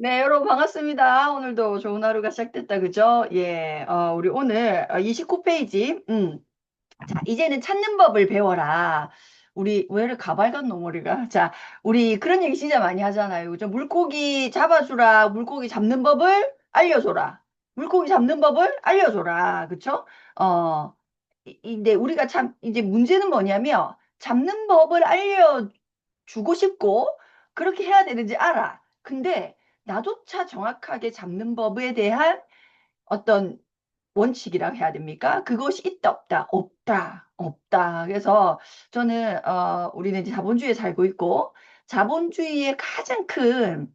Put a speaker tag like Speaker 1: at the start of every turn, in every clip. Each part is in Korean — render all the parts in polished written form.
Speaker 1: 네, 여러분 반갑습니다. 오늘도 좋은 하루가 시작됐다, 그죠? 예, 우리 오늘 29페이지. 자, 이제는 찾는 법을 배워라. 우리 왜 이렇게 가발같노, 머리가? 자, 우리 그런 얘기 진짜 많이 하잖아요. 그죠? 물고기 잡아주라. 물고기 잡는 법을 알려줘라. 물고기 잡는 법을 알려줘라. 그쵸? 어, 근데 우리가 참, 이제 문제는 뭐냐면, 잡는 법을 알려주고 싶고, 그렇게 해야 되는지 알아. 근데 나조차 정확하게 잡는 법에 대한 어떤 원칙이라고 해야 됩니까? 그것이 있다, 없다, 없다, 없다. 그래서 저는, 우리는 이제 자본주의에 살고 있고, 자본주의의 가장 큰,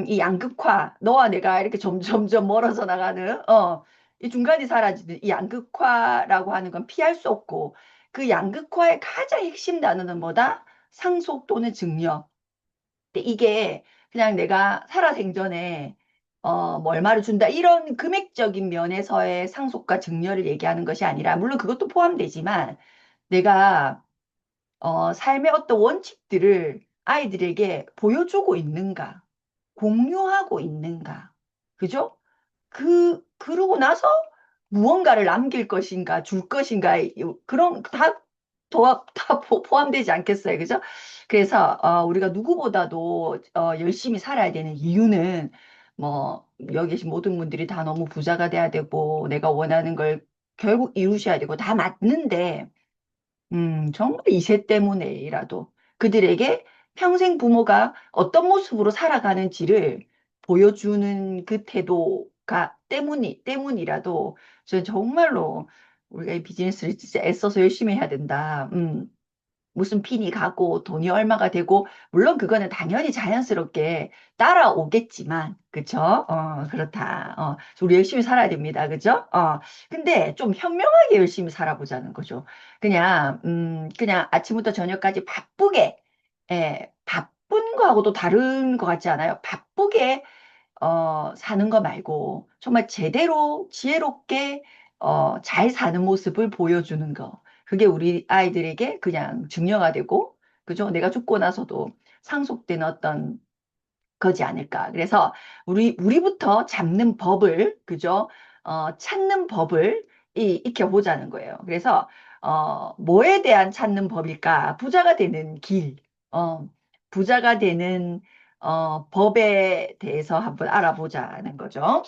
Speaker 1: 이 양극화, 너와 내가 이렇게 점점 멀어져 나가는, 이 중간이 사라지는 이 양극화라고 하는 건 피할 수 없고, 그 양극화의 가장 핵심 단어는 뭐다? 상속 또는 증여. 근데 이게 그냥 내가 살아생전에 뭐 얼마를 준다 이런 금액적인 면에서의 상속과 증여를 얘기하는 것이 아니라 물론 그것도 포함되지만 내가 삶의 어떤 원칙들을 아이들에게 보여주고 있는가 공유하고 있는가 그죠? 그러고 나서 무언가를 남길 것인가, 줄 것인가, 그런, 다 포함되지 않겠어요. 그죠? 그래서, 우리가 누구보다도, 열심히 살아야 되는 이유는, 뭐, 여기 계신 모든 분들이 다 너무 부자가 돼야 되고, 내가 원하는 걸 결국 이루셔야 되고, 다 맞는데, 정말 이세 때문에라도 그들에게 평생 부모가 어떤 모습으로 살아가는지를 보여주는 그 태도가 때문이라도 저는 정말로 우리가 이 비즈니스를 진짜 애써서 열심히 해야 된다. 무슨 핀이 가고 돈이 얼마가 되고 물론 그거는 당연히 자연스럽게 따라오겠지만 그쵸? 그렇다. 우리 열심히 살아야 됩니다. 그죠? 근데 좀 현명하게 열심히 살아보자는 거죠. 그냥 아침부터 저녁까지 바쁘게 바쁜 거하고도 다른 것 같지 않아요? 바쁘게 사는 거 말고 정말 제대로 지혜롭게 잘 사는 모습을 보여주는 거. 그게 우리 아이들에게 그냥 증명가 되고, 그죠? 내가 죽고 나서도 상속되는 어떤 거지 않을까. 그래서 우리부터 잡는 법을, 그죠? 찾는 법을 익혀보자는 거예요. 그래서, 뭐에 대한 찾는 법일까? 부자가 되는 길, 부자가 되는, 법에 대해서 한번 알아보자는 거죠.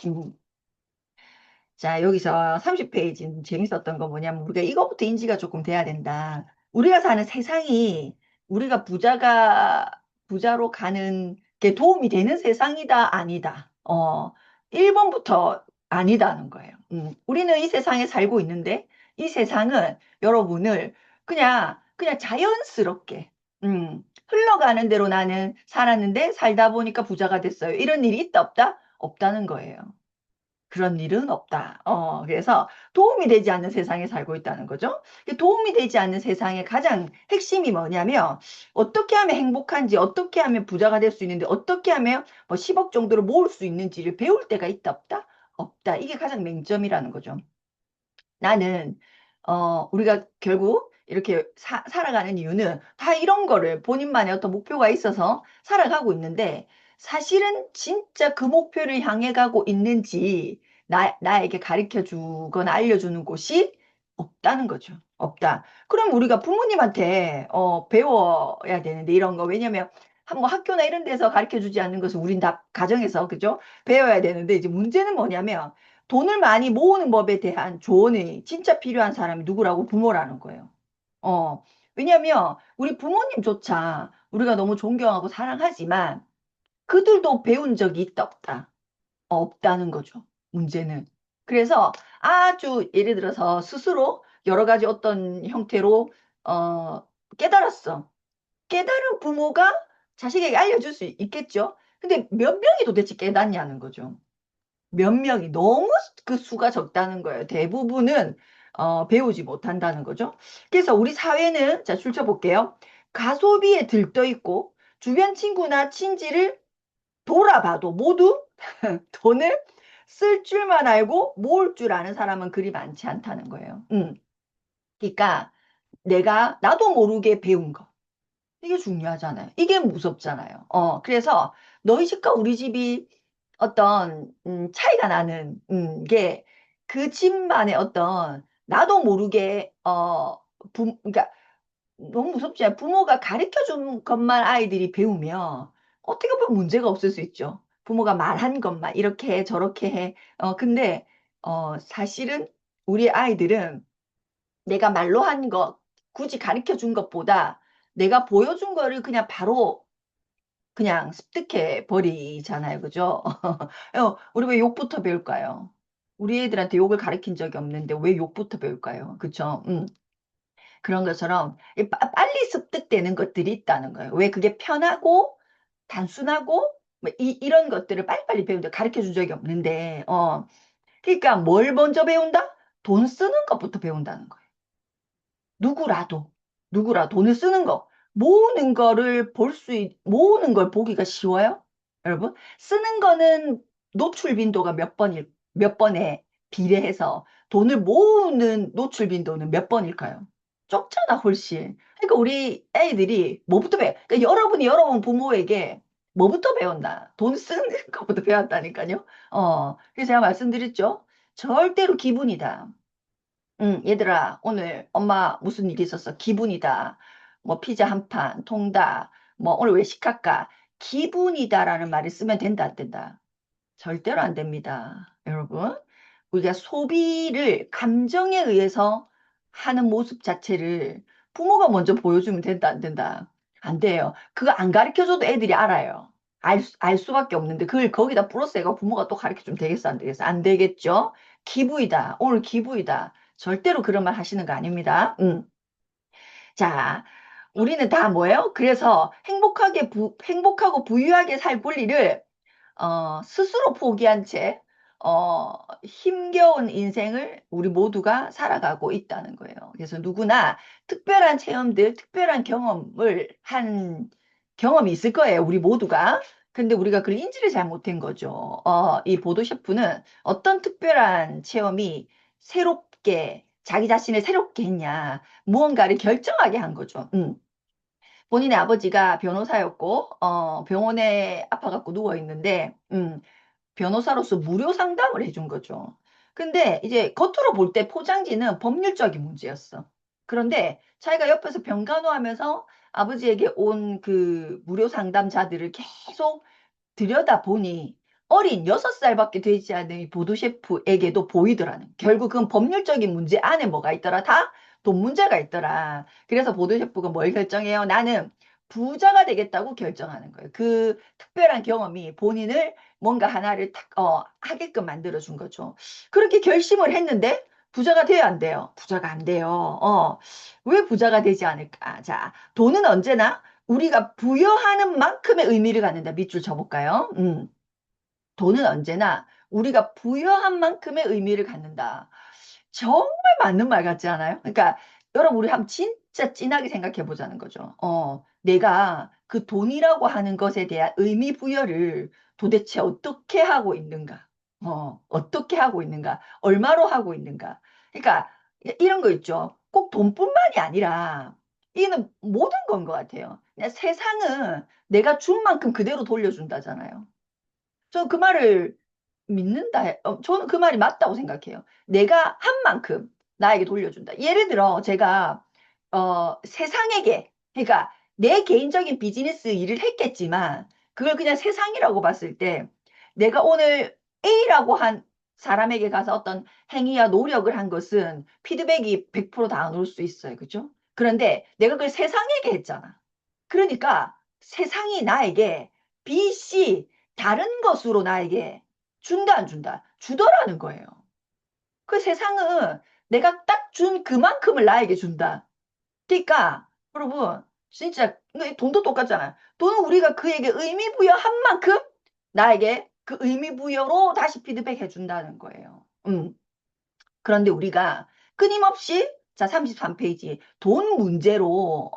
Speaker 1: 자, 여기서 30페이지 재밌었던 거 뭐냐면 우리가 이거부터 인지가 조금 돼야 된다. 우리가 사는 세상이 우리가 부자로 가는 게 도움이 되는 세상이다, 아니다. 1번부터 아니다는 거예요. 우리는 이 세상에 살고 있는데 이 세상은 여러분을 그냥 자연스럽게, 흘러가는 대로 나는 살았는데 살다 보니까 부자가 됐어요. 이런 일이 있다, 없다? 없다는 거예요. 그런 일은 없다. 그래서 도움이 되지 않는 세상에 살고 있다는 거죠. 도움이 되지 않는 세상의 가장 핵심이 뭐냐면, 어떻게 하면 행복한지, 어떻게 하면 부자가 될 수 있는데, 어떻게 하면 뭐 10억 정도를 모을 수 있는지를 배울 때가 있다, 없다? 없다. 이게 가장 맹점이라는 거죠. 나는, 우리가 결국 이렇게 살아가는 이유는 다 이런 거를 본인만의 어떤 목표가 있어서 살아가고 있는데, 사실은 진짜 그 목표를 향해 가고 있는지, 나에게 가르쳐 주거나 알려주는 곳이 없다는 거죠. 없다. 그럼 우리가 부모님한테, 배워야 되는데, 이런 거. 왜냐면, 뭐 학교나 이런 데서 가르쳐 주지 않는 것을 우린 다 가정에서, 그죠? 배워야 되는데, 이제 문제는 뭐냐면, 돈을 많이 모으는 법에 대한 조언이 진짜 필요한 사람이 누구라고? 부모라는 거예요. 어, 왜냐면 우리 부모님조차 우리가 너무 존경하고 사랑하지만 그들도 배운 적이 있다 없다? 없다는 거죠. 문제는. 그래서 아주 예를 들어서 스스로 여러 가지 어떤 형태로 깨달았어. 깨달은 부모가 자식에게 알려줄 수 있겠죠. 근데 몇 명이 도대체 깨닫냐는 거죠. 몇 명이 너무 그 수가 적다는 거예요. 대부분은 배우지 못한다는 거죠. 그래서 우리 사회는 자 줄쳐볼게요. 가소비에 들떠 있고 주변 친구나 친지를 돌아봐도 모두 돈을 쓸 줄만 알고 모을 줄 아는 사람은 그리 많지 않다는 거예요. 그러니까 나도 모르게 배운 거. 이게 중요하잖아요. 이게 무섭잖아요. 그래서 너희 집과 우리 집이 어떤 차이가 나는 게 그 집만의 어떤 나도 모르게 그러니까 너무 무섭지 않아요? 부모가 가르쳐 준 것만 아이들이 배우면 어떻게 보면 문제가 없을 수 있죠. 부모가 말한 것만 이렇게 해 저렇게 해. 근데 사실은 우리 아이들은 내가 말로 한 것, 굳이 가르쳐 준 것보다 내가 보여준 거를 그냥 바로 그냥 습득해 버리잖아요. 그죠? 우리 왜 욕부터 배울까요? 우리 애들한테 욕을 가르친 적이 없는데 왜 욕부터 배울까요? 그쵸? 그런 것처럼 빨리 습득되는 것들이 있다는 거예요. 왜 그게 편하고 단순하고 뭐 이런 것들을 빨리빨리 배운다 가르쳐 준 적이 없는데 그러니까 뭘 먼저 배운다? 돈 쓰는 것부터 배운다는 거예요. 누구라도 돈을 쓰는 거 모으는 거를 모으는 걸 보기가 쉬워요? 여러분 쓰는 거는 노출 빈도가 몇 번에 비례해서 돈을 모으는 노출 빈도는 몇 번일까요? 적잖아 훨씬. 그러니까 우리 애들이 뭐부터 배워? 그러니까 여러분이 여러분 부모에게 뭐부터 배웠나? 돈 쓰는 것부터 배웠다니까요. 그래서 제가 말씀드렸죠. 절대로 기분이다. 얘들아, 오늘 엄마 무슨 일이 있었어? 기분이다. 뭐 피자 한 판, 통닭, 뭐 오늘 왜 시킬까? 기분이다라는 말을 쓰면 된다, 안 된다? 절대로 안 됩니다. 여러분. 우리가 소비를 감정에 의해서 하는 모습 자체를 부모가 먼저 보여주면 된다, 안 된다? 안 돼요. 그거 안 가르쳐줘도 애들이 알아요. 알 수밖에 없는데 그걸 거기다 플러스 해가 부모가 또 가르쳐주면 되겠어, 안 되겠어? 안 되겠죠? 기부이다. 오늘 기부이다. 절대로 그런 말 하시는 거 아닙니다. 자, 우리는 다 뭐예요? 그래서 행복하고 부유하게 살 권리를 스스로 포기한 채, 힘겨운 인생을 우리 모두가 살아가고 있다는 거예요. 그래서 누구나 특별한 체험들, 특별한 경험을 한 경험이 있을 거예요. 우리 모두가. 근데 우리가 그걸 인지를 잘 못한 거죠. 이 보도 셰프는 어떤 특별한 체험이 새롭게, 자기 자신을 새롭게 했냐, 무언가를 결정하게 한 거죠. 본인의 아버지가 변호사였고, 병원에 아파갖고 누워있는데, 변호사로서 무료 상담을 해준 거죠. 근데 이제 겉으로 볼 때 포장지는 법률적인 문제였어. 그런데 자기가 옆에서 병간호하면서 아버지에게 온 그 무료 상담자들을 계속 들여다보니 어린 6살밖에 되지 않은 이 보도 셰프에게도 보이더라는. 결국은 법률적인 문제 안에 뭐가 있더라? 다 돈 문제가 있더라. 그래서 보도 셰프가 뭘 결정해요? 나는 부자가 되겠다고 결정하는 거예요. 그 특별한 경험이 본인을 뭔가 하나를 하게끔 만들어준 거죠. 그렇게 결심을 했는데 부자가 돼요, 안 돼요? 부자가 안 돼요. 왜 부자가 되지 않을까? 자, 돈은 언제나 우리가 부여하는 만큼의 의미를 갖는다. 밑줄 쳐볼까요? 돈은 언제나 우리가 부여한 만큼의 의미를 갖는다. 정말 맞는 말 같지 않아요? 그러니까 여러분 우리 한번 진짜 진하게 생각해 보자는 거죠. 내가 그 돈이라고 하는 것에 대한 의미 부여를 도대체 어떻게 하고 있는가? 어떻게 하고 있는가? 얼마로 하고 있는가? 그러니까 이런 거 있죠. 꼭 돈뿐만이 아니라 이는 모든 건 것 같아요. 그냥 세상은 내가 준 만큼 그대로 돌려준다잖아요. 저 그 말을 저는 그 말이 맞다고 생각해요. 내가 한 만큼 나에게 돌려준다. 예를 들어 제가 세상에게 그러니까 내 개인적인 비즈니스 일을 했겠지만 그걸 그냥 세상이라고 봤을 때 내가 오늘 A라고 한 사람에게 가서 어떤 행위와 노력을 한 것은 피드백이 100%다 안 올 수 있어요. 그죠? 그런데 내가 그걸 세상에게 했잖아. 그러니까 세상이 나에게 B, C 다른 것으로 나에게 준다 안 준다? 주더라는 거예요. 그 세상은 내가 딱 준 그만큼을 나에게 준다. 그러니까 여러분 진짜 돈도 똑같잖아요. 돈은 우리가 그에게 의미 부여한 만큼 나에게 그 의미 부여로 다시 피드백 해준다는 거예요. 그런데 우리가 끊임없이 자 33페이지 돈 문제로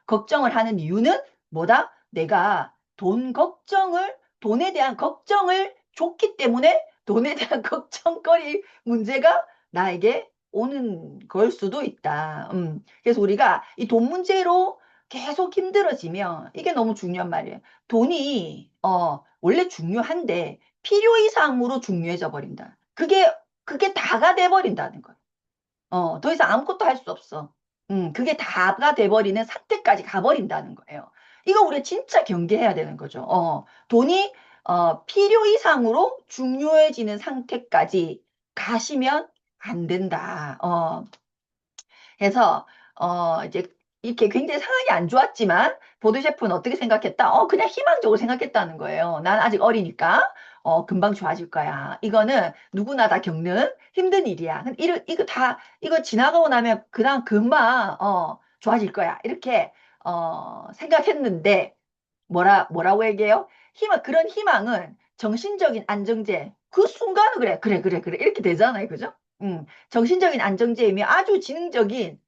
Speaker 1: 걱정을 하는 이유는 뭐다? 내가 돈에 대한 걱정을 줬기 때문에 돈에 대한 걱정거리 문제가 나에게 오는 걸 수도 있다. 그래서 우리가 이 돈 문제로 계속 힘들어지면 이게 너무 중요한 말이에요. 돈이 원래 중요한데 필요 이상으로 중요해져 버린다. 그게 다가 돼 버린다는 거예요. 더 이상 아무것도 할 수 없어. 그게 다가 돼버리는 상태까지 가버린다는 거예요. 이거 우리가 진짜 경계해야 되는 거죠. 돈이 필요 이상으로 중요해지는 상태까지 가시면 안 된다. 해서 이제 이렇게 굉장히 상황이 안 좋았지만 보드 셰프는 어떻게 생각했다? 그냥 희망적으로 생각했다는 거예요. 난 아직 어리니까 금방 좋아질 거야. 이거는 누구나 다 겪는 힘든 일이야. 근데 이거 지나가고 나면 그다음 금방 좋아질 거야. 이렇게 생각했는데 뭐라고 얘기해요? 그런 희망은 정신적인 안정제. 그 순간은 그래 이렇게 되잖아요. 그죠? 정신적인 안정제이며 아주 지능적인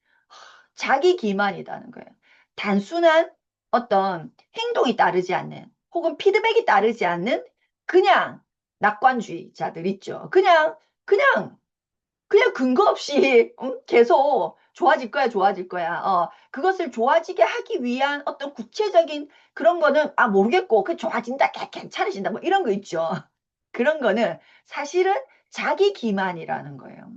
Speaker 1: 자기 기만이라는 거예요. 단순한 어떤 행동이 따르지 않는 혹은 피드백이 따르지 않는 그냥 낙관주의자들 있죠. 그냥 그냥 근거 없이 계속 좋아질 거야, 좋아질 거야. 그것을 좋아지게 하기 위한 어떤 구체적인 그런 거는 모르겠고 그 좋아진다, 괜찮아진다 뭐 이런 거 있죠. 그런 거는 사실은 자기 기만이라는 거예요.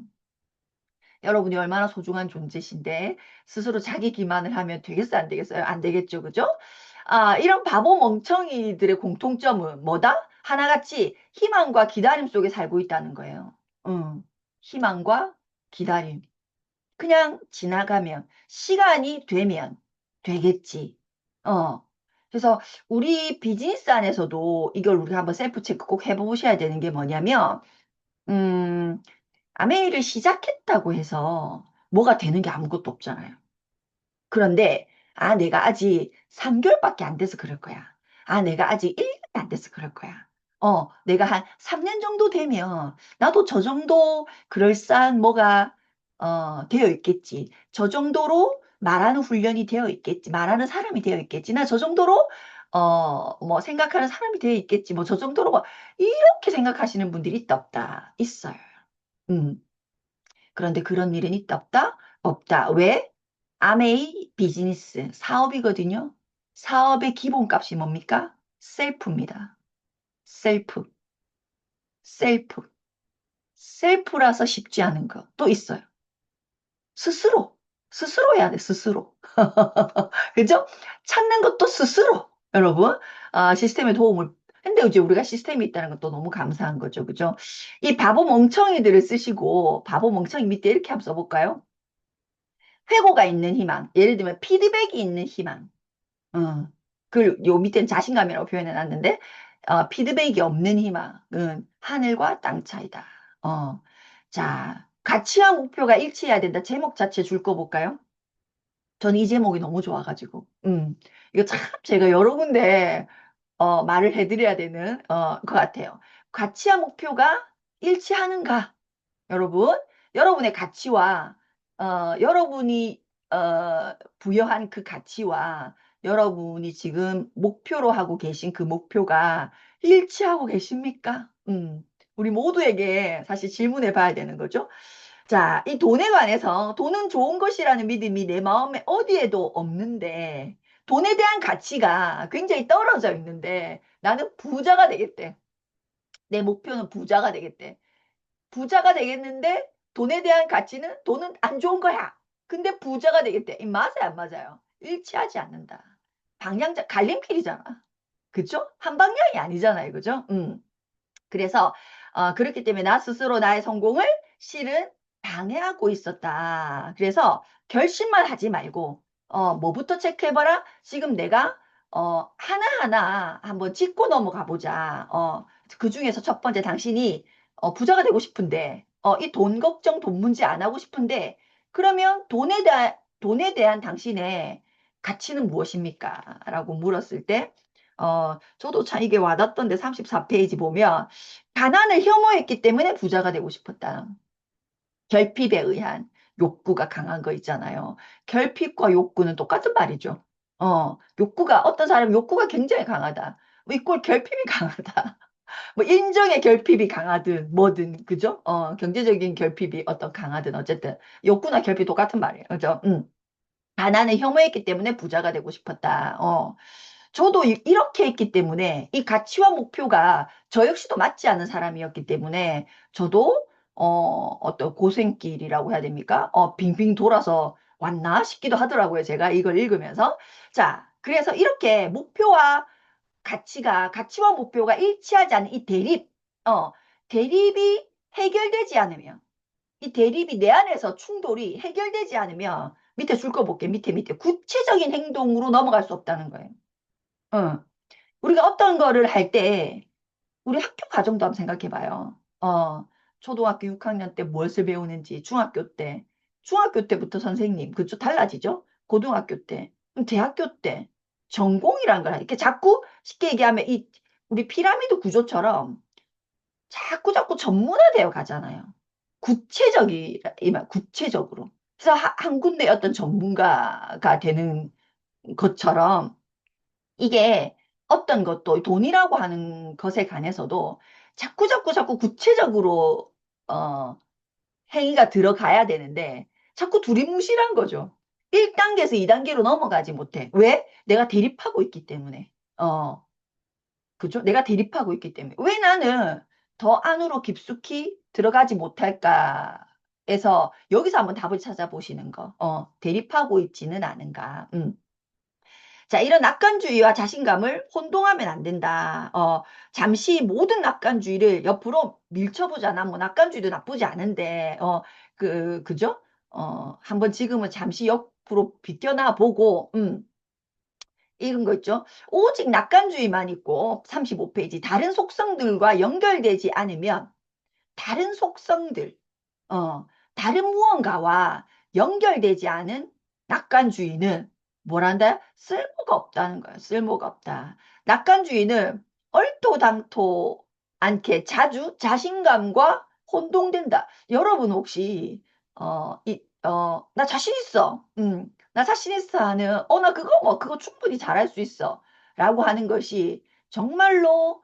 Speaker 1: 여러분이 얼마나 소중한 존재신데 스스로 자기 기만을 하면 되겠어요, 안 되겠어요? 안 되겠죠, 그죠? 이런 바보 멍청이들의 공통점은 뭐다? 하나같이 희망과 기다림 속에 살고 있다는 거예요. 희망과 기다림. 그냥 지나가면, 시간이 되면 되겠지. 어. 그래서 우리 비즈니스 안에서도 이걸 우리가 한번 셀프 체크 꼭 해보셔야 되는 게 뭐냐면, 음, 아메이를 시작했다고 해서 뭐가 되는 게 아무것도 없잖아요. 그런데 내가 아직 3개월밖에 안 돼서 그럴 거야. 내가 아직 1년이 안 돼서 그럴 거야. 내가 한 3년 정도 되면 나도 저 정도 그럴싸한 뭐가 되어 있겠지. 저 정도로 말하는 훈련이 되어 있겠지. 말하는 사람이 되어 있겠지. 나 저 정도로 뭐 생각하는 사람이 되어 있겠지. 뭐 저 정도로 뭐 이렇게 생각하시는 분들이 있다 없다. 있어요. 음. 그런데 그런 일은 있다 없다? 없다. 왜? 아메이 비즈니스 사업이거든요. 사업의 기본값이 뭡니까? 셀프입니다. 셀프, 셀프. 셀프라서 쉽지 않은 거 또 있어요. 스스로, 스스로 해야 돼, 스스로. 그죠? 찾는 것도 스스로. 여러분, 시스템의 도움을. 근데 이제 우리가 시스템이 있다는 것도 너무 감사한 거죠. 그죠? 이 바보 멍청이들을 쓰시고, 바보 멍청이 밑에 이렇게 한번 써볼까요? 회고가 있는 희망. 예를 들면 피드백이 있는 희망. 어. 요 밑에는 자신감이라고 표현해 놨는데, 피드백이 없는 희망은 하늘과 땅 차이다. 자, 가치와 목표가 일치해야 된다. 제목 자체 줄 거 볼까요? 저는 이 제목이 너무 좋아가지고. 이거 참 제가 여러 군데, 말을 해드려야 되는, 것 같아요. 가치와 목표가 일치하는가? 여러분, 여러분의 가치와 여러분이 부여한 그 가치와 여러분이 지금 목표로 하고 계신 그 목표가 일치하고 계십니까? 우리 모두에게 사실 질문해 봐야 되는 거죠. 자, 이 돈에 관해서 돈은 좋은 것이라는 믿음이 내 마음에 어디에도 없는데 돈에 대한 가치가 굉장히 떨어져 있는데 나는 부자가 되겠대. 내 목표는 부자가 되겠대. 부자가 되겠는데 돈에 대한 가치는 돈은 안 좋은 거야. 근데 부자가 되겠대. 이 맞아요, 안 맞아요? 일치하지 않는다. 갈림길이잖아. 그죠? 한 방향이 아니잖아요. 그죠? 그래서 그렇기 때문에 나 스스로 나의 성공을 실은 방해하고 있었다. 그래서 결심만 하지 말고 뭐부터 체크해봐라. 지금 내가 하나하나 한번 짚고 넘어가 보자. 그 중에서 첫 번째 당신이 부자가 되고 싶은데 이 돈 걱정, 돈 문제 안 하고 싶은데 그러면 돈에 대한 당신의 가치는 무엇입니까? 라고 물었을 때 저도 참 이게 와닿던데 34페이지 보면 가난을 혐오했기 때문에 부자가 되고 싶었다. 결핍에 의한 욕구가 강한 거 있잖아요. 결핍과 욕구는 똑같은 말이죠. 어떤 사람은 욕구가 굉장히 강하다. 뭐 이꼴 결핍이 강하다. 뭐 인정의 결핍이 강하든 뭐든 그죠? 경제적인 결핍이 어떤 강하든 어쨌든 욕구나 결핍 똑같은 말이에요. 그죠? 가난을 혐오했기 때문에 부자가 되고 싶었다. 저도 이렇게 했기 때문에 이 가치와 목표가 저 역시도 맞지 않은 사람이었기 때문에 저도 어떤 고생길이라고 해야 됩니까? 빙빙 돌아서 왔나 싶기도 하더라고요. 제가 이걸 읽으면서. 자, 그래서 이렇게 목표와 가치와 목표가 일치하지 않은 이 대립이 해결되지 않으면, 이 대립이 내 안에서 충돌이 해결되지 않으면, 밑에 줄 거 볼게, 밑에. 구체적인 행동으로 넘어갈 수 없다는 거예요. 어. 우리가 어떤 거를 할 때, 우리 학교 과정도 한번 생각해 봐요. 초등학교 6학년 때 무엇을 배우는지, 중학교 때부터 선생님, 그쪽 달라지죠? 고등학교 때, 그럼 대학교 때, 전공이란 걸 이렇게 자꾸 쉽게 얘기하면 우리 피라미드 구조처럼 자꾸 전문화되어 가잖아요. 구체적으로. 그래서 한 군데 어떤 전문가가 되는 것처럼 이게 어떤 것도 돈이라고 하는 것에 관해서도 자꾸 구체적으로 어, 행위가 들어가야 되는데 자꾸 두리뭉실한 거죠. 1단계에서 2단계로 넘어가지 못해. 왜? 내가 대립하고 있기 때문에. 그죠? 내가 대립하고 있기 때문에. 왜 나는 더 안으로 깊숙이 들어가지 못할까? 에서 여기서 한번 답을 찾아보시는 거. 대립하고 있지는 않은가. 자, 이런 낙관주의와 자신감을 혼동하면 안 된다. 잠시 모든 낙관주의를 옆으로 밀쳐보잖아. 뭐, 낙관주의도 나쁘지 않은데, 그죠? 한번 지금은 잠시 옆으로 비껴나 보고, 이런 거 있죠. 오직 낙관주의만 있고, 35페이지. 다른 속성들과 연결되지 않으면, 다른 속성들, 어, 다른 무언가와 연결되지 않은 낙관주의는 뭐란다? 쓸모가 없다는 거예요. 쓸모가 없다. 낙관주의는 얼토당토 않게 자주 자신감과 혼동된다. 여러분 혹시 나 자신 있어. 나 자신 있어 하는 나 그거 충분히 잘할 수 있어. 라고 하는 것이 정말로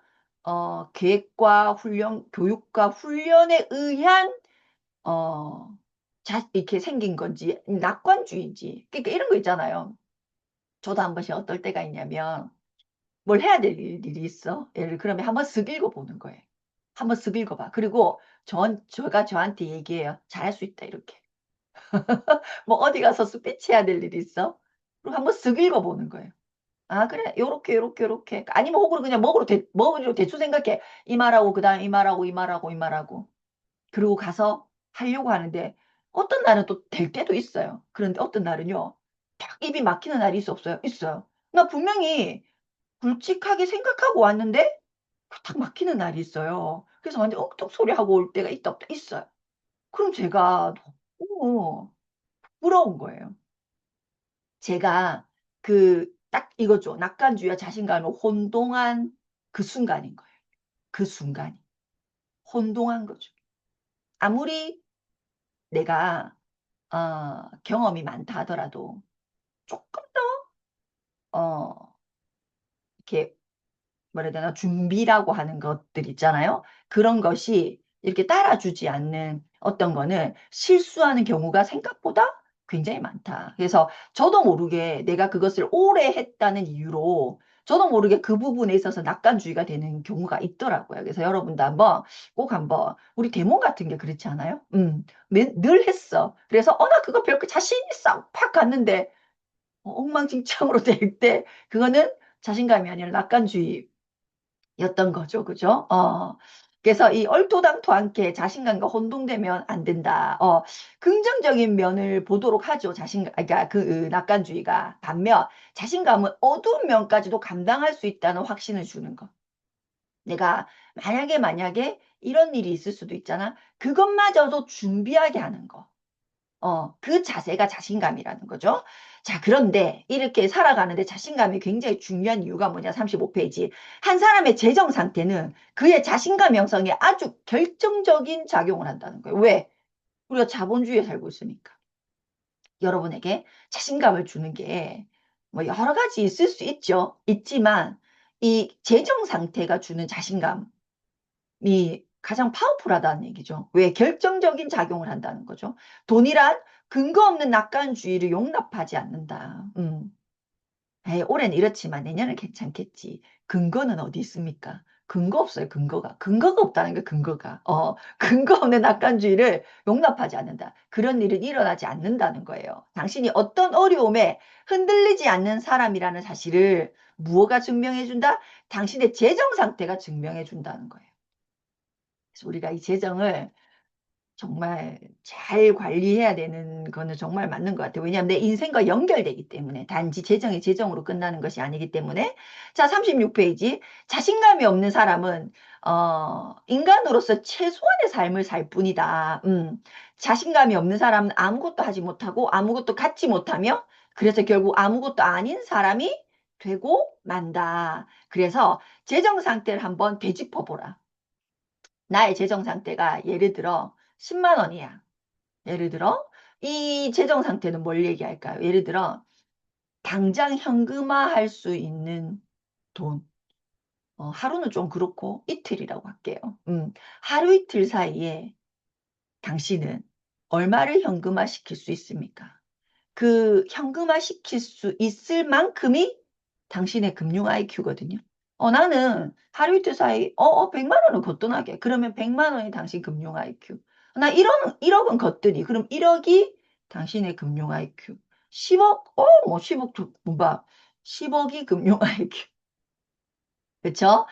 Speaker 1: 계획과 훈련, 교육과 훈련에 의한 이렇게 생긴 건지, 낙관주의인지. 그러니까 이런 거 있잖아요. 저도 한 번씩 어떨 때가 있냐면, 뭘 해야 될 일이 있어. 예를 그러면 한번 쓱 읽어보는 거예요. 한번 쓱 읽어봐. 그리고 제가 저한테 얘기해요. 잘할 수 있다, 이렇게. 뭐 어디 가서 스피치 해야 될 일이 있어? 그리고 한번 쓱 읽어보는 거예요. 아, 그래. 요렇게. 아니면 혹은 그냥 먹으로 대충 생각해. 이 말하고, 그 다음 이 말하고. 그리고 가서 하려고 하는데 어떤 날은 또 될 때도 있어요. 그런데 어떤 날은요. 딱 입이 막히는 날이 있어 없어요? 있어요. 나 분명히 굵직하게 생각하고 왔는데 딱 막히는 날이 있어요. 그래서 완전 엉뚱 소리하고 올 때가 있다 없다 있어요. 그럼 제가 너무 부러운 거예요. 제가 딱 이거죠. 낙관주의와 자신감을 혼동한 그 순간인 거예요. 그 순간이. 혼동한 거죠. 아무리 내가 경험이 많다 하더라도 조금 더, 이렇게, 뭐라 해야 되나, 준비라고 하는 것들 있잖아요. 그런 것이 이렇게 따라주지 않는 어떤 거는 실수하는 경우가 생각보다 굉장히 많다. 그래서 저도 모르게 내가 그것을 오래 했다는 이유로 저도 모르게 그 부분에 있어서 낙관주의가 되는 경우가 있더라고요. 그래서 여러분도 꼭 한번, 우리 데몬 같은 게 그렇지 않아요? 늘 했어. 그래서, 나 그거 별거 자신 있어. 팍 갔는데, 엉망진창으로 될 때, 그거는 자신감이 아니라 낙관주의였던 거죠. 그죠? 그래서 이 얼토당토 않게 자신감과 혼동되면 안 된다. 긍정적인 면을 보도록 하죠. 그러니까 낙관주의가. 반면, 자신감은 어두운 면까지도 감당할 수 있다는 확신을 주는 것. 내가 만약에 이런 일이 있을 수도 있잖아. 그것마저도 준비하게 하는 거. 그 자세가 자신감이라는 거죠. 자, 그런데 이렇게 살아가는데 자신감이 굉장히 중요한 이유가 뭐냐? 35페이지. 한 사람의 재정 상태는 그의 자신감 형성에 아주 결정적인 작용을 한다는 거예요. 왜? 우리가 자본주의에 살고 있으니까. 여러분에게 자신감을 주는 게 뭐 여러 가지 있을 수 있죠. 있지만 이 재정 상태가 주는 자신감이 가장 파워풀하다는 얘기죠. 왜? 결정적인 작용을 한다는 거죠. 돈이란 근거 없는 낙관주의를 용납하지 않는다. 에이, 올해는 이렇지만 내년은 괜찮겠지. 근거는 어디 있습니까? 근거 없어요, 근거가. 근거가 없다는 게 근거가. 근거 없는 낙관주의를 용납하지 않는다. 그런 일은 일어나지 않는다는 거예요. 당신이 어떤 어려움에 흔들리지 않는 사람이라는 사실을 무엇가 증명해준다? 당신의 재정 상태가 증명해준다는 거예요. 그래서 우리가 이 재정을 정말 잘 관리해야 되는 거는 정말 맞는 것 같아요. 왜냐하면 내 인생과 연결되기 때문에 단지 재정이 재정으로 끝나는 것이 아니기 때문에. 자, 36페이지. 자신감이 없는 사람은 인간으로서 최소한의 삶을 살 뿐이다. 자신감이 없는 사람은 아무것도 하지 못하고 아무것도 갖지 못하며 그래서 결국 아무것도 아닌 사람이 되고 만다. 그래서 재정 상태를 한번 되짚어 보라. 나의 재정 상태가 예를 들어 10만 원이야. 예를 들어 이 재정 상태는 뭘 얘기할까요? 예를 들어 당장 현금화할 수 있는 돈. 하루는 좀 그렇고 이틀이라고 할게요. 하루 이틀 사이에 당신은 얼마를 현금화 시킬 수 있습니까? 그 현금화 시킬 수 있을 만큼이 당신의 금융 IQ거든요. 나는 하루 이틀 사이 100만 원은 거뜬하게. 그러면 100만 원이 당신 금융 IQ. 나 1억은 거뜬히. 그럼 1억이 당신의 금융 IQ. 10억? 뭐 10억 봐. 10억이 금융 IQ. 그쵸?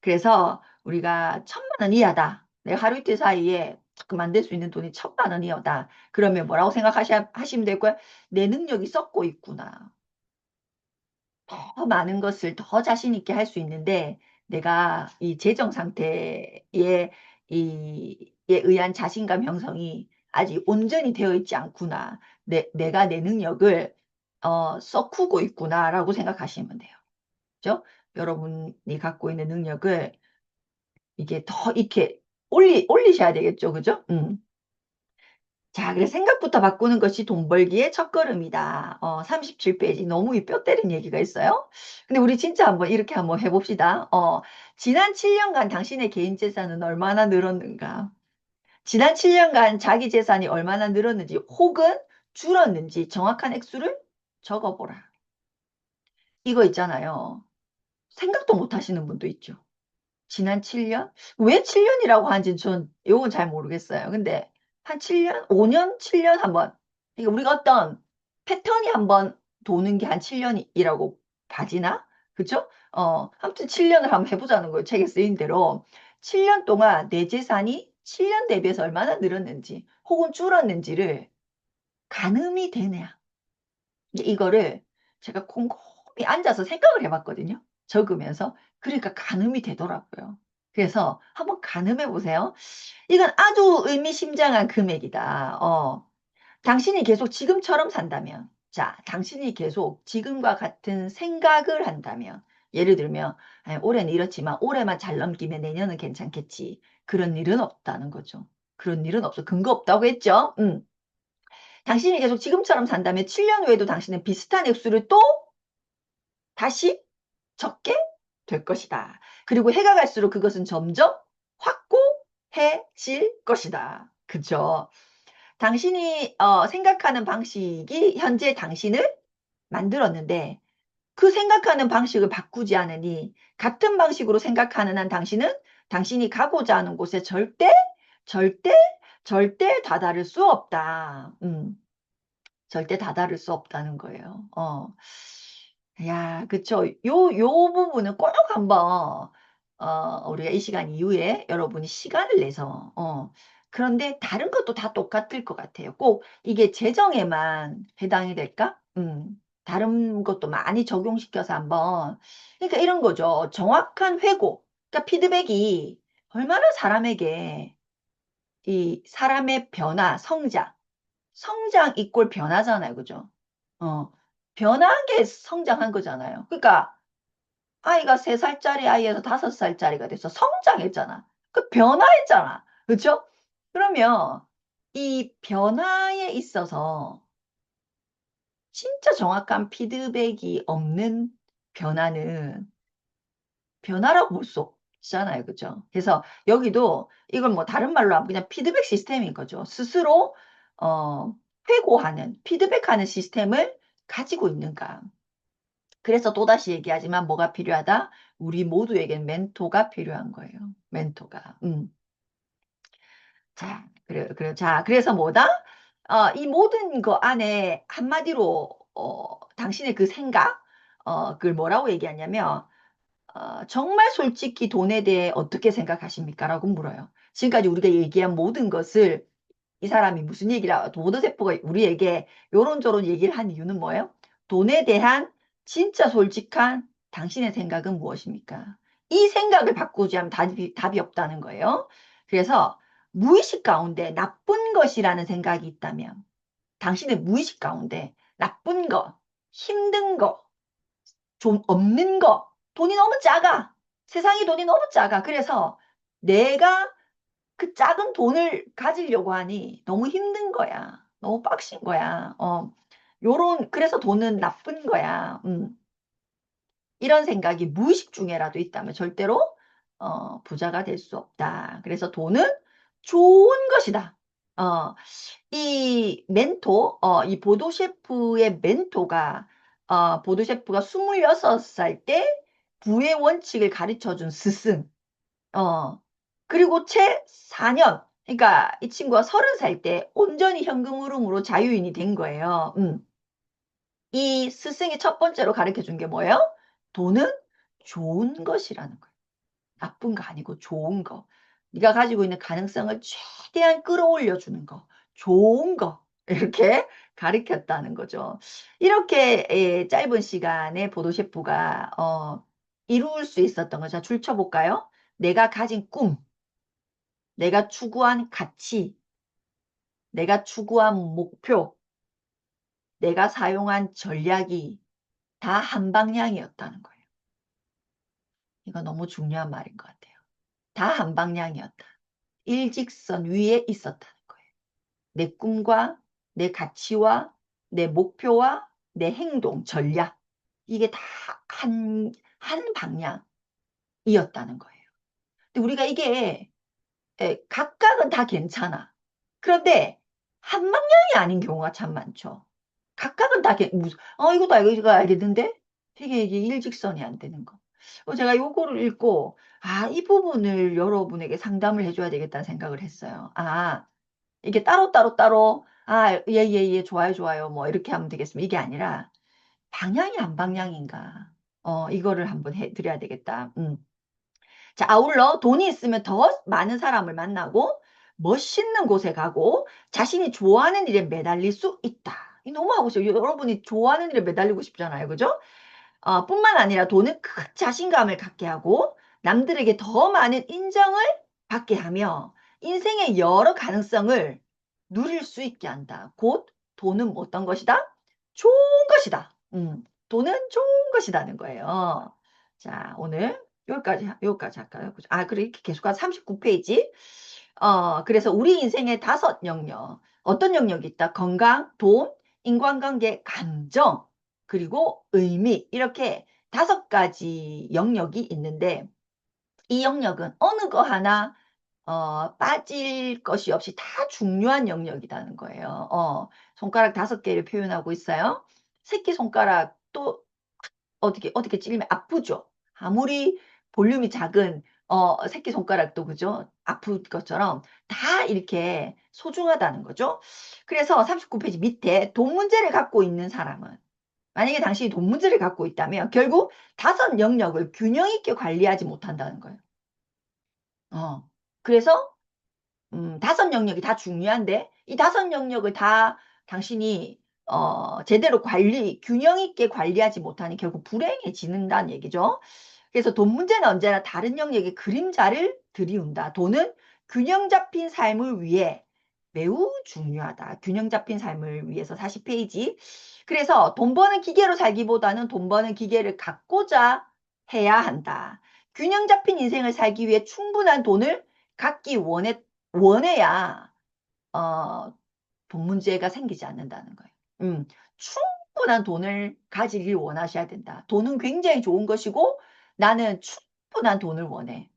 Speaker 1: 그래서 우리가 1,000만 원 이하다. 내가 하루 이틀 사이에 만들 수 있는 돈이 1,000만 원 이하다. 그러면 뭐라고 생각하시면 될 거야? 내 능력이 썩고 있구나. 더 많은 것을 더 자신 있게 할 수 있는데 내가 이 재정 상태에 에 의한 자신감 형성이 아직 온전히 되어 있지 않구나. 내가 내 능력을 썩히고 있구나라고 생각하시면 돼요. 그죠? 여러분이 갖고 있는 능력을 이게 더 이렇게 올리셔야 되겠죠. 그죠? 자, 그래서 생각부터 바꾸는 것이 돈 벌기의 첫걸음이다. 37페이지. 너무 이 뼈 때린 얘기가 있어요. 근데 우리 진짜 한번 이렇게 한번 해봅시다. 지난 7년간 당신의 개인 재산은 얼마나 늘었는가? 지난 7년간 자기 재산이 얼마나 늘었는지 혹은 줄었는지 정확한 액수를 적어보라. 이거 있잖아요. 생각도 못 하시는 분도 있죠. 지난 7년? 왜 7년이라고 하는지 전 이건 잘 모르겠어요. 근데 한 7년? 5년? 7년 한번. 그러니까 우리가 어떤 패턴이 한번 도는 게 한 7년이라고 봐지나? 그죠? 아무튼 7년을 한번 해보자는 거예요. 책에 쓰인 대로. 7년 동안 내 재산이 7년 대비해서 얼마나 늘었는지 혹은 줄었는지를 가늠이 되냐. 이제 이거를 제가 곰곰이 앉아서 생각을 해봤거든요. 적으면서. 그러니까 가늠이 되더라고요. 그래서 한번 가늠해 보세요. 이건 아주 의미심장한 금액이다. 당신이 계속 지금처럼 산다면, 자, 당신이 계속 지금과 같은 생각을 한다면, 예를 들면, 올해는 이렇지만 올해만 잘 넘기면 내년은 괜찮겠지. 그런 일은 없다는 거죠. 그런 일은 없어. 근거 없다고 했죠? 당신이 계속 지금처럼 산다면 7년 후에도 당신은 비슷한 액수를 또 다시 적게 될 것이다. 그리고 해가 갈수록 그것은 점점 확고해질 것이다. 그죠? 당신이 생각하는 방식이 현재 당신을 만들었는데 그 생각하는 방식을 바꾸지 않으니 같은 방식으로 생각하는 한 당신은 당신이 가고자 하는 곳에 절대, 절대 다다를 수 없다. 절대 다다를 수 없다는 거예요. 야, 그쵸. 요 부분은 꼭 한번, 우리가 이 시간 이후에 여러분이 시간을 내서, 그런데 다른 것도 다 똑같을 것 같아요. 꼭 이게 재정에만 해당이 될까? 다른 것도 많이 적용시켜서 한번, 그러니까 이런 거죠. 정확한 회고, 그러니까 피드백이 얼마나 사람에게 이 사람의 변화, 성장 이꼴 변화잖아요. 그죠? 어, 변한 게 성장한 거잖아요. 그러니까 아이가 3살짜리 아이에서 5살짜리가 돼서 성장했잖아. 그 변화했잖아. 그렇죠? 그러면 이 변화에 있어서 진짜 정확한 피드백이 없는 변화는 변화라고 볼 수 없잖아요. 그죠? 그래서 여기도 이걸 뭐 다른 말로 하면 그냥 피드백 시스템인 거죠. 스스로 어, 회고하는, 피드백하는 시스템을 가지고 있는가. 그래서 또다시 얘기하지만 뭐가 필요하다? 우리 모두에겐 멘토가 필요한 거예요. 멘토가. 자, 그래. 자, 그래서 뭐다? 이 모든 거 안에 한마디로, 당신의 그 생각, 그걸 뭐라고 얘기하냐면, 정말 솔직히 돈에 대해 어떻게 생각하십니까? 라고 물어요. 지금까지 우리가 얘기한 모든 것을 이 사람이 무슨 얘기라, 도드세포가 우리에게 요런저런 얘기를 한 이유는 뭐예요? 돈에 대한 진짜 솔직한 당신의 생각은 무엇입니까? 이 생각을 바꾸지 않으면 답이 없다는 거예요. 그래서 무의식 가운데 나쁜 것이라는 생각이 있다면 당신의 무의식 가운데 나쁜 거, 힘든 거, 좀 없는 거, 돈이 너무 작아. 세상에 돈이 너무 작아. 그래서 내가 그 작은 돈을 가지려고 하니 너무 힘든 거야. 너무 빡신 거야. 그래서 돈은 나쁜 거야. 이런 생각이 무의식 중에라도 있다면 절대로, 부자가 될 수 없다. 그래서 돈은 좋은 것이다. 어, 이 멘토, 이 보도 셰프의 멘토가, 보도 셰프가 26살 때 부의 원칙을 가르쳐 준 스승, 어, 그리고 채 4년, 그러니까 이 친구가 30살 때 온전히 현금 흐름으로 자유인이 된 거예요. 이 스승이 첫 번째로 가르쳐 준 게 뭐예요? 돈은 좋은 것이라는 거예요. 나쁜 거 아니고 좋은 거. 네가 가지고 있는 가능성을 최대한 끌어올려 주는 거. 좋은 거. 이렇게 가르쳤다는 거죠. 이렇게 짧은 시간에 보도 셰프가 이룰 수 있었던 거. 자, 줄 쳐볼까요? 내가 가진 꿈, 내가 추구한 가치, 내가 추구한 목표, 내가 사용한 전략이 다 한 방향이었다는 거예요. 이거 너무 중요한 말인 것 같아요. 다 한 방향이었다. 일직선 위에 있었다는 거예요. 내 꿈과 내 가치와 내 목표와 내 행동, 전략. 이게 다 한 방향이었다는 거예요. 근데 우리가 이게 각각은 다 괜찮아. 그런데 한 방향이 아닌 경우가 참 많죠. 각각은 다 이것도 알고 이거 알겠는데 이게 일직선이 안 되는 거. 제가 요거를 읽고 이 부분을 여러분에게 상담을 해줘야 되겠다는 생각을 했어요. 이게 따로 예, 좋아요 뭐 이렇게 하면 되겠습니다. 이게 아니라 방향이 한 방향인가, 이거를 한번 해드려야 되겠다. 자, 아울러 돈이 있으면 더 많은 사람을 만나고 멋있는 곳에 가고 자신이 좋아하는 일에 매달릴 수 있다. 이 너무 하고 싶어요. 여러분이 좋아하는 일에 매달리고 싶잖아요. 그죠? 뿐만 아니라 돈은 큰 자신감을 갖게 하고 남들에게 더 많은 인정을 받게 하며 인생의 여러 가능성을 누릴 수 있게 한다. 곧 돈은 어떤 것이다? 좋은 것이다. 돈은 좋은 것이라는 거예요. 자, 오늘 여기까지 할까요? 그래, 이렇게 계속 한 39페이지. 그래서 우리 인생의 5영역. 어떤 영역이 있다? 건강, 돈, 인간관계, 감정, 그리고 의미. 이렇게 5가지 영역이 있는데, 이 영역은 어느 거 하나 빠질 것이 없이 다 중요한 영역이라는 거예요. 손가락 5개를 표현하고 있어요. 새끼손가락도 어떻게 찔리면 아프죠. 아무리 볼륨이 작은 새끼손가락도 그죠? 아플 것처럼 다 이렇게 소중하다는 거죠. 그래서 39페이지 밑에 돈 문제를 갖고 있는 사람은, 만약에 당신이 돈 문제를 갖고 있다면 결국 5영역을 균형 있게 관리하지 못한다는 거예요. 그래서 5영역이 다 중요한데 이 5영역을 다 당신이 제대로 균형 있게 관리하지 못하니 결국 불행해지는다는 얘기죠. 그래서 돈 문제는 언제나 다른 영역의 그림자를 들이운다. 돈은 균형 잡힌 삶을 위해 매우 중요하다. 균형 잡힌 삶을 위해서 40페이지. 그래서 돈 버는 기계로 살기보다는 돈 버는 기계를 갖고자 해야 한다. 균형 잡힌 인생을 살기 위해 충분한 돈을 갖기 원해야 어, 돈 문제가 생기지 않는다는 거예요. 충분한 돈을 가지길 원하셔야 된다. 돈은 굉장히 좋은 것이고 나는 충분한 돈을 원해.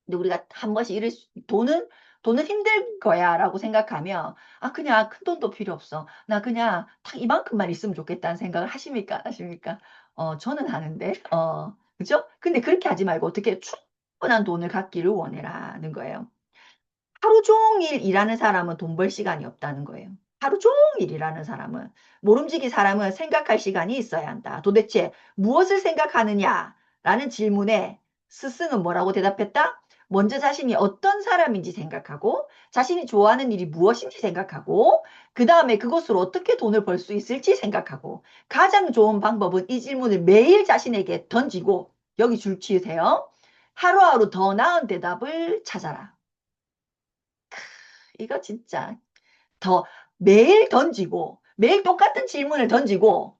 Speaker 1: 근데 우리가 한 번씩 돈은 힘들 거야 라고 생각하면, 아, 그냥 큰 돈도 필요 없어. 나 그냥 딱 이만큼만 있으면 좋겠다는 생각을 하십니까? 안 하십니까? 저는 하는데, 그죠? 근데 그렇게 하지 말고 어떻게 충분한 돈을 갖기를 원해라는 거예요. 하루 종일 일하는 사람은 돈 벌 시간이 없다는 거예요. 하루 종일 일하는 사람은. 모름지기 사람은 생각할 시간이 있어야 한다. 도대체 무엇을 생각하느냐라는 질문에 스승은 뭐라고 대답했다? 먼저 자신이 어떤 사람인지 생각하고, 자신이 좋아하는 일이 무엇인지 생각하고, 그 다음에 그것으로 어떻게 돈을 벌 수 있을지 생각하고, 가장 좋은 방법은 이 질문을 매일 자신에게 던지고, 여기 줄 치우세요. 하루하루 더 나은 대답을 찾아라. 이거 진짜 더 매일 던지고, 매일 똑같은 질문을 던지고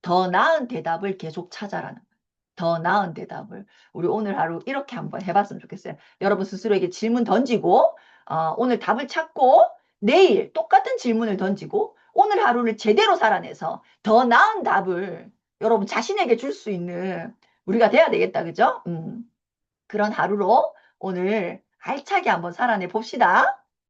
Speaker 1: 더 나은 대답을 계속 찾아라는 거예요. 더 나은 대답을. 우리 오늘 하루 이렇게 한번 해봤으면 좋겠어요. 여러분 스스로에게 질문 던지고, 오늘 답을 찾고, 내일 똑같은 질문을 던지고, 오늘 하루를 제대로 살아내서 더 나은 답을 여러분 자신에게 줄 수 있는 우리가 돼야 되겠다. 그죠? 그런 하루로 오늘 알차게 한번 살아내 봅시다.